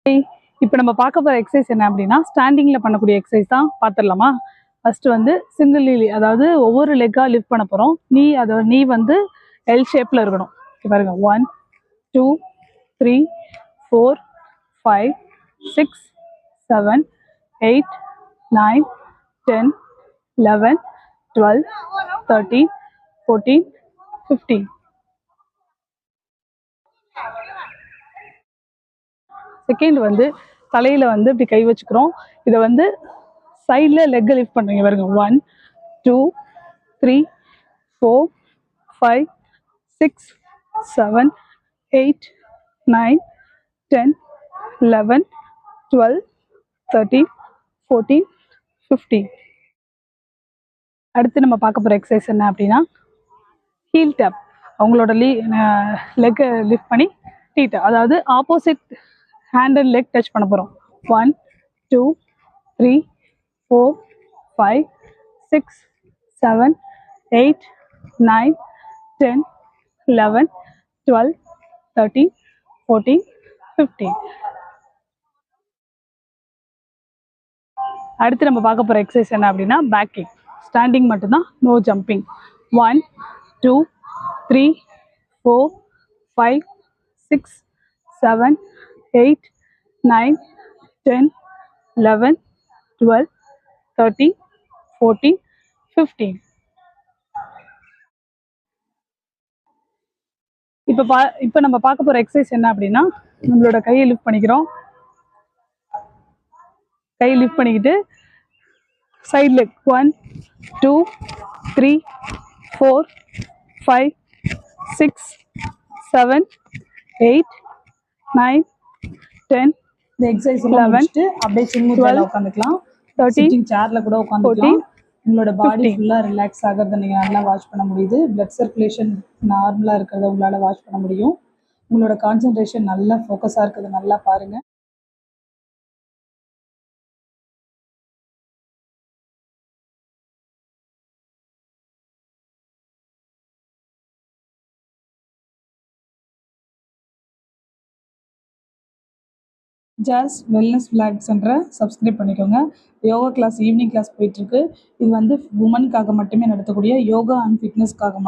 இப்போ நம்ம பார்க்க போகிற எக்ஸசைஸ் என்ன அப்படின்னா ஸ்டாண்டிங்கில் பண்ணக்கூடிய எக்ஸசைஸ் தான் பார்த்துடலாமா. ஃபஸ்ட்டு வந்து சிங்கிள் நீ, அதாவது ஒவ்வொரு லெக்காக லிஃப்ட் பண்ண போகிறோம். நீ வந்து எல் ஷேப்பில் இருக்கணும். பாருங்க, 1 2 3 4 5 6 7 8 9 10 11 12 13 14 15. செகண்ட் வந்து தலையில் வந்து இப்படி கை வச்சுக்கிறோம். இதை வந்து சைடில் லெக்கை லிஃப்ட் பண்ணுறீங்க பாருங்க. 1 2 3 4 5 6 7 8 9 10 11 12 13 14 15. அடுத்து நம்ம பார்க்க போகிற எக்ஸசைஸ் என்ன அப்படின்னா ஹீல் டேப். அவங்களோட லெக்கை லிஃப்ட் பண்ணி டீட்டை, அதாவது opposite hand and leg touch பண்ண போகிறோம். 1 2 3 4 5 6 7 8 9 10 11 12 13 14 15. அடுத்து நம்ம பார்க்க போகிற எக்ஸசைஸ் என்ன அப்படின்னா பேக் கிக். ஸ்டாண்டிங் மட்டும்தான், நோ ஜம்பிங். 1 2 3 4 5 6 7 8 9 10 11 12 13 14 15. இப்போ நம்ம பார்க்க போகிற எக்ஸசைஸ் என்ன அப்படின்னா நம்மளோட கையை லிஃப்ட் பண்ணிக்கிறோம். கையை லிஃப்ட் பண்ணிக்கிட்டு சைட் லெக் 1 2 3 4 5 6 7 8 9 10. இந்த எக்ஸசைஸ் எல்லாம் முடிச்சுட்டு அப்படியே சின்ன உட்காந்துக்கலாம். 13 சேர்ல கூட உட்காந்துக்கலாம். உங்களோட பாடி ஃபுல்லாக ரிலாக்ஸ் ஆகிறத நீங்கள் நல்லா வாட்ச் பண்ண முடியுது. பிளட் சர்க்குலேஷன் நார்மலாக இருக்கிறத உங்களால் வாட்ச் பண்ண முடியும். உங்களோட கான்சன்ட்ரேஷன் நல்லா ஃபோக்கஸாக இருக்கிறத நல்லா பாருங்கள். ஜாஸ் வெல்னஸ் விளாக் சென்டரை சப்ஸ்கிரைப் பண்ணிக்கோங்க. யோகா கிளாஸ் ஈவினிங் கிளாஸ் போயிட்டுருக்கு. இது வந்து உமனுக்காக மட்டுமே நடத்தக்கூடிய யோகா அண்ட் ஃபிட்னஸ்க்காக